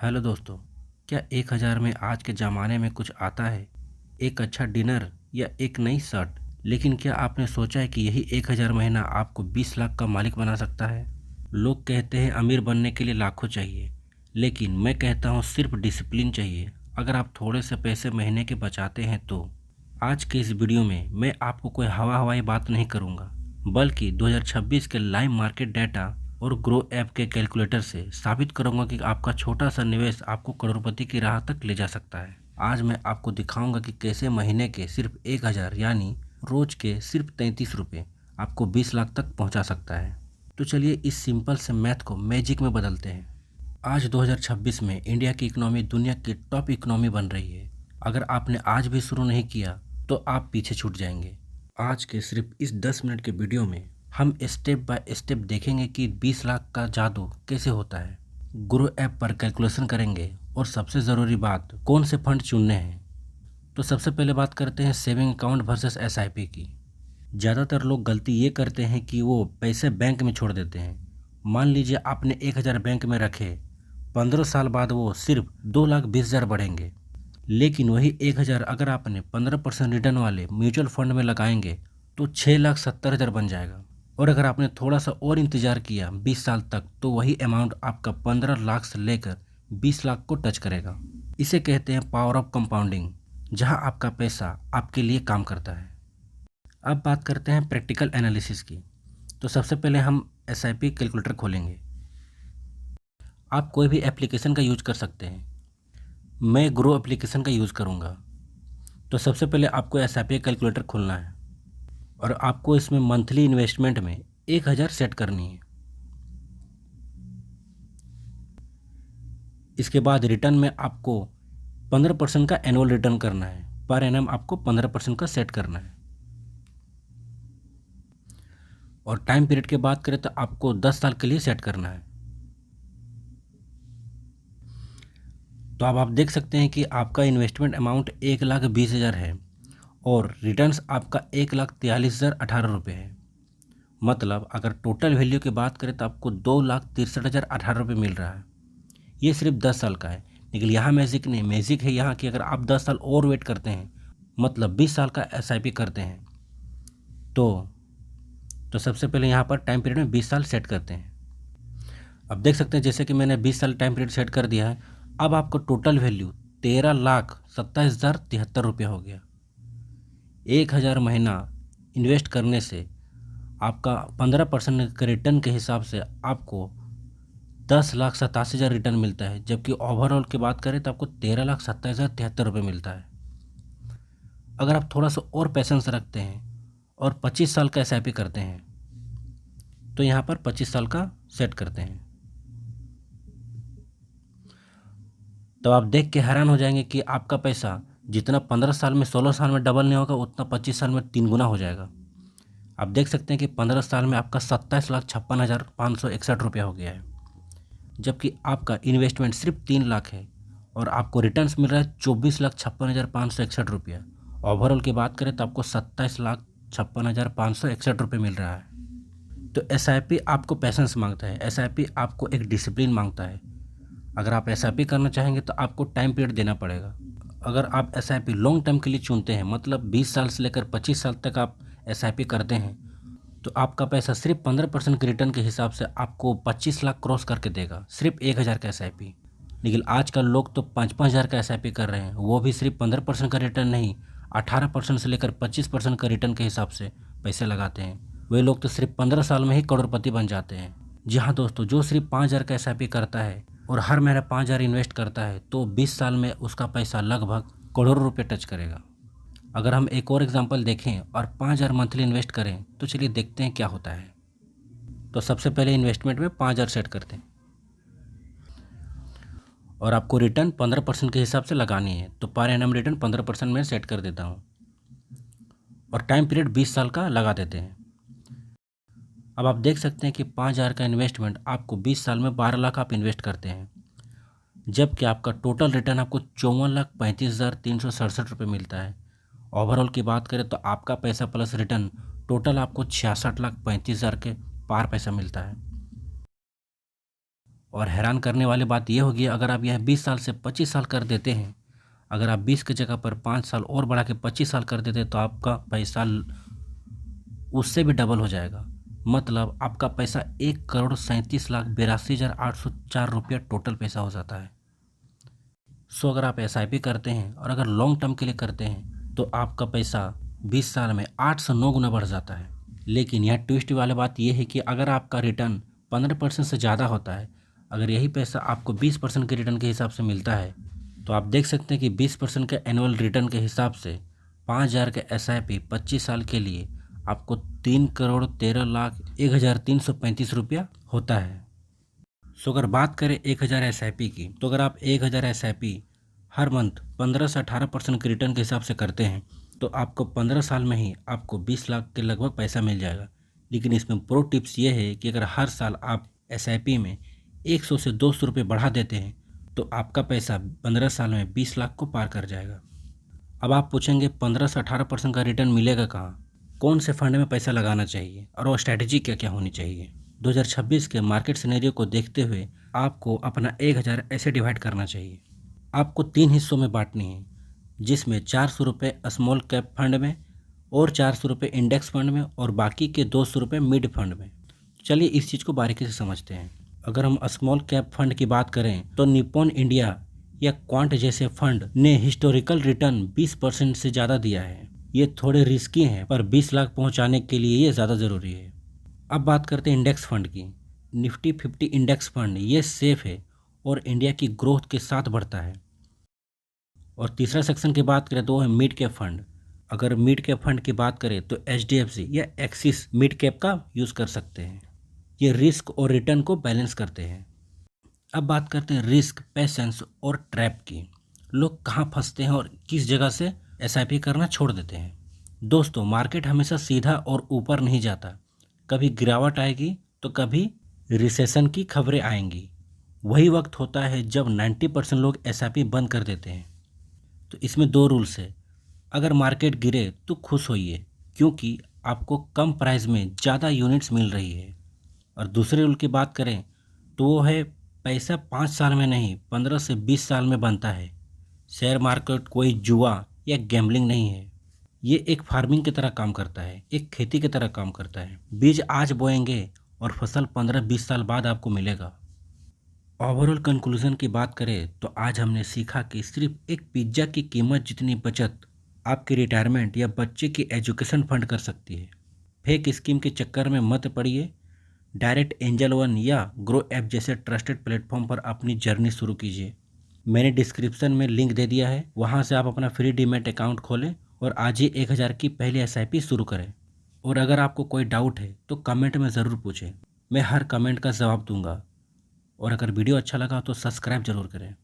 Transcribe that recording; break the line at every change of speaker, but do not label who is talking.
Hello दोस्तों। क्या 1000 में आज के ज़माने में कुछ आता है? एक अच्छा डिनर या एक नई शर्ट? लेकिन क्या आपने सोचा है कि यही 1000 महीना आपको 20 लाख का मालिक बना सकता है? लोग कहते हैं अमीर बनने के लिए लाखों चाहिए, लेकिन मैं कहता हूँ सिर्फ डिसिप्लिन चाहिए। अगर आप थोड़े से पैसे महीने के बचाते हैं तो आज के इस वीडियो में मैं आपको कोई हवाई बात नहीं करूँगा, बल्कि 2026 के लाइव मार्केट डाटा और ग्रो ऐप के कैलकुलेटर से साबित करूंगा कि आपका छोटा सा निवेश आपको करोड़पति की राह तक ले जा सकता है। आज मैं आपको दिखाऊंगा कि कैसे महीने के सिर्फ 1000 यानी रोज के सिर्फ 33 रुपये आपको 20 लाख तक पहुंचा सकता है। तो चलिए इस सिंपल से मैथ को मैजिक में बदलते हैं। आज 2026 में इंडिया की इकोनॉमी दुनिया की टॉप इकोनॉमी बन रही है। अगर आपने आज भी शुरू नहीं किया तो आप पीछे छूट जाएंगे। आज के सिर्फ इस 10 मिनट के वीडियो में हम स्टेप बाय स्टेप देखेंगे कि 20 लाख का जादू कैसे होता है। गुरु ऐप पर कैलकुलेशन करेंगे और सबसे ज़रूरी बात, कौन से फंड चुनने हैं। तो सबसे पहले बात करते हैं सेविंग अकाउंट वर्सेस एसआईपी की। ज़्यादातर लोग गलती ये करते हैं कि वो पैसे बैंक में छोड़ देते हैं। मान लीजिए आपने 1000 बैंक में रखे, 15 साल बाद वो सिर्फ 2,20,000 बढ़ेंगे। लेकिन वही 1000 अगर आपने 15% रिटर्न वाले म्यूचुअल फंड में लगाएंगे तो 6,70,000 बन जाएगा। और अगर आपने थोड़ा सा और इंतज़ार किया 20 साल तक तो वही अमाउंट आपका 15 लाख से लेकर 20 लाख को टच करेगा। इसे कहते हैं पावर ऑफ कंपाउंडिंग, जहां आपका पैसा आपके लिए काम करता है। अब बात करते हैं प्रैक्टिकल एनालिसिस की। तो सबसे पहले हम एसआईपी कैलकुलेटर खोलेंगे। आप कोई भी एप्लीकेशन का यूज कर सकते हैं। मैं ग्रो एप्लीकेशन का यूज़ करूँगा। तो सबसे पहले आपको एसआईपी कैलकुलेटर खोलना है और आपको इसमें मंथली इन्वेस्टमेंट में 1000 सेट करनी है। इसके बाद रिटर्न में आपको 15% का एनुअल रिटर्न करना है। पर एनम आपको 15% का सेट करना है। और टाइम पीरियड की बात करें तो आपको 10 साल के लिए सेट करना है। तो अब आप देख सकते हैं कि आपका इन्वेस्टमेंट अमाउंट 1,20,000 है और रिटर्न्स आपका 1,43,018 है। मतलब अगर टोटल वैल्यू की बात करें तो आपको 2,63,018 मिल रहा है। ये सिर्फ 10 साल का है। लेकिन यहाँ मैजिक नहीं, मैजिक है यहाँ कि अगर आप 10 साल और वेट करते हैं, मतलब 20 साल का एसआईपी करते हैं तो सबसे पहले यहाँ पर टाइम पीरियड में 20 साल सेट करते हैं। अब देख सकते हैं जैसे कि मैंने 20 साल टाइम पीरियड सेट कर दिया है। अब आपको टोटल वैल्यू 13,27,073 हो गया। 1000 महीना इन्वेस्ट करने से आपका 15% के रिटर्न के हिसाब से आपको 10,87,000 रिटर्न मिलता है। जबकि ओवरऑल की बात करें तो आपको 13,27,073 मिलता है। अगर आप थोड़ा सा और पेशेंस रखते हैं और 25 साल का एसआईपी करते हैं तो यहाँ पर 25 साल का सेट करते हैं, तो आप देख के हैरान हो जाएंगे कि आपका पैसा जितना 15 साल में 16 साल में डबल नहीं होगा उतना 25 साल में 3 गुना हो जाएगा। आप देख सकते हैं कि 15 साल में आपका 27,56,561 हो गया है। जबकि आपका इन्वेस्टमेंट सिर्फ 3 लाख है और आपको रिटर्न्स मिल रहा है 24,56,561। ओवरऑल की बात करें तो आपको 27,56,561 मिल रहा है। तो एसआईपी आपको पैसेंस मांगता है, एसआईपी आपको एक डिसिप्लिन मांगता है। अगर आप एसआईपी करना चाहेंगे तो आपको टाइम पीरियड देना पड़ेगा। अगर आप एसआईपी लॉन्ग टर्म के लिए चुनते हैं, मतलब 20 साल से लेकर 25 साल तक आप एसआईपी करते हैं, तो आपका पैसा सिर्फ 15% के रिटर्न के हिसाब से आपको 25 लाख क्रॉस करके देगा, सिर्फ 1000 का एसआईपी। लेकिन आजकल लोग तो 5,000 का एसआईपी कर रहे हैं, वो भी सिर्फ 15% का रिटर्न नहीं, 18% से लेकर 25% का रिटर्न के हिसाब से पैसे लगाते हैं। वे लोग तो सिर्फ 15 साल में ही करोड़पति बन जाते हैं। जी हाँ दोस्तों, जो सिर्फ 5,000 का एसआईपी करता है और हर महीने 5,000 इन्वेस्ट करता है तो 20 साल में उसका पैसा लगभग करोड़ों रुपये टच करेगा। अगर हम एक और एग्जांपल देखें और 5,000 मंथली इन्वेस्ट करें तो चलिए देखते हैं क्या होता है। तो सबसे पहले इन्वेस्टमेंट में 5,000 सेट करते हैं और आपको रिटर्न 15% के हिसाब से लगानी है। तो पर एनम रिटर्न 15% में सेट कर देता हूँ और टाइम पीरियड 20 साल का लगा देते हैं। अब आप देख सकते हैं कि 5,000 का इन्वेस्टमेंट आपको 20 साल में 12 लाख आप इन्वेस्ट करते हैं, जबकि आपका टोटल रिटर्न आपको 54,35,367 मिलता है। ओवरऑल की बात करें तो आपका पैसा प्लस रिटर्न टोटल आपको 66,35,000 के पार पैसा मिलता है। और हैरान करने वाली बात यह होगी, अगर आप यह 20 साल से 25 साल कर देते हैं, अगर आप 20 की जगह पर 5 साल और बढ़ा के 25 साल कर देते तो आपका पैसा उससे भी डबल हो जाएगा। मतलब आपका पैसा 1,37,82,804 रुपया टोटल पैसा हो जाता है। सो अगर आप SIP करते हैं और अगर लॉन्ग टर्म के लिए करते हैं तो आपका पैसा 20 साल में 8 से 9 गुना बढ़ जाता है। लेकिन यह ट्विस्ट वाली बात यह है कि अगर आपका रिटर्न 15% से ज़्यादा होता है, अगर यही पैसा आपको 20% के रिटर्न के हिसाब से मिलता है, तो आप देख सकते हैं कि 20% के एनुअल रिटर्न के हिसाब से 5,000 के SIP 25 साल के लिए आपको 3,13,01,335 रुपया होता है। सो अगर बात करें 1,000 SIP की, तो अगर आप 1,000 SIP हर मंथ 15 से 18% के रिटर्न के हिसाब से करते हैं तो आपको 15 साल में ही आपको 20 लाख के लगभग पैसा मिल जाएगा। लेकिन इसमें प्रो टिप्स ये है कि अगर हर साल आप SIP में 100 से 200 रुपये बढ़ा देते हैं तो आपका पैसा 15 साल में 20 लाख को पार कर जाएगा। अब आप पूछेंगे 15 से 18% का रिटर्न मिलेगा कहाँ, कौन से फंड में पैसा लगाना चाहिए और वो स्ट्रैटेजी क्या क्या होनी चाहिए। 2026 के मार्केट सिनेरियो को देखते हुए आपको अपना 1,000 ऐसे डिवाइड करना चाहिए। आपको 3 हिस्सों में बांटनी है, जिसमें 400 रुपये स्मॉल कैप फंड में और 400 रुपये इंडेक्स फंड में और बाकी के 200 रुपये मिड फंड में। चलिए इस चीज़ को बारीकी से समझते हैं। अगर हम स्मॉल कैप फंड की बात करें तो निप्पॉन इंडिया या क्वांट जैसे फंड ने हिस्टोरिकल रिटर्न 20% से ज़्यादा दिया है। ये थोड़े रिस्की हैं पर 20 लाख पहुंचाने के लिए ये ज़्यादा ज़रूरी है। अब बात करते हैं इंडेक्स फंड की। निफ्टी 50 इंडेक्स फंड ये सेफ है और इंडिया की ग्रोथ के साथ बढ़ता है। और तीसरा सेक्शन की बात करें तो वो है मिड कैप फंड। अगर मिड कैप फंड की बात करें तो HDFC या एक्सिस मिड कैप का यूज़ कर सकते हैं। ये रिस्क और रिटर्न को बैलेंस करते हैं। अब बात करते हैं रिस्क, पैसेंस और ट्रैप की। लोग कहाँ फंसते हैं और किस जगह से SIP करना छोड़ देते हैं। दोस्तों, मार्केट हमेशा सीधा और ऊपर नहीं जाता। कभी गिरावट आएगी तो कभी रिसेशन की खबरें आएंगी। वही वक्त होता है जब 90% लोग SIP बंद कर देते हैं। तो इसमें 2 रूल्स है। अगर मार्केट गिरे तो खुश होइए क्योंकि आपको कम प्राइस में ज़्यादा यूनिट्स मिल रही है। और दूसरे रूल की बात करें तो वो है पैसा 5 साल में नहीं 15 से 20 साल में बनता है। शेयर मार्केट कोई जुआ या गैम्बलिंग नहीं है। ये एक फार्मिंग की तरह काम करता है, एक खेती की तरह काम करता है। बीज आज बोएंगे और फसल 15-20 साल बाद आपको मिलेगा। ओवरऑल कंक्लूजन की बात करें तो आज हमने सीखा कि सिर्फ एक पिज्ज़ा की कीमत जितनी बचत आपकी रिटायरमेंट या बच्चे की एजुकेशन फंड कर सकती है। फेक स्कीम के चक्कर में मत पड़िए। डायरेक्ट एंजल वन या ग्रो ऐप जैसे ट्रस्टेड प्लेटफॉर्म पर अपनी जर्नी शुरू कीजिए। मैंने डिस्क्रिप्शन में लिंक दे दिया है, वहां से आप अपना फ्री डीमैट अकाउंट खोलें और आज ही 1,000 की पहली SIP शुरू करें। और अगर आपको कोई डाउट है तो कमेंट में ज़रूर पूछें, मैं हर कमेंट का जवाब दूंगा। और अगर वीडियो अच्छा लगा तो सब्सक्राइब ज़रूर करें।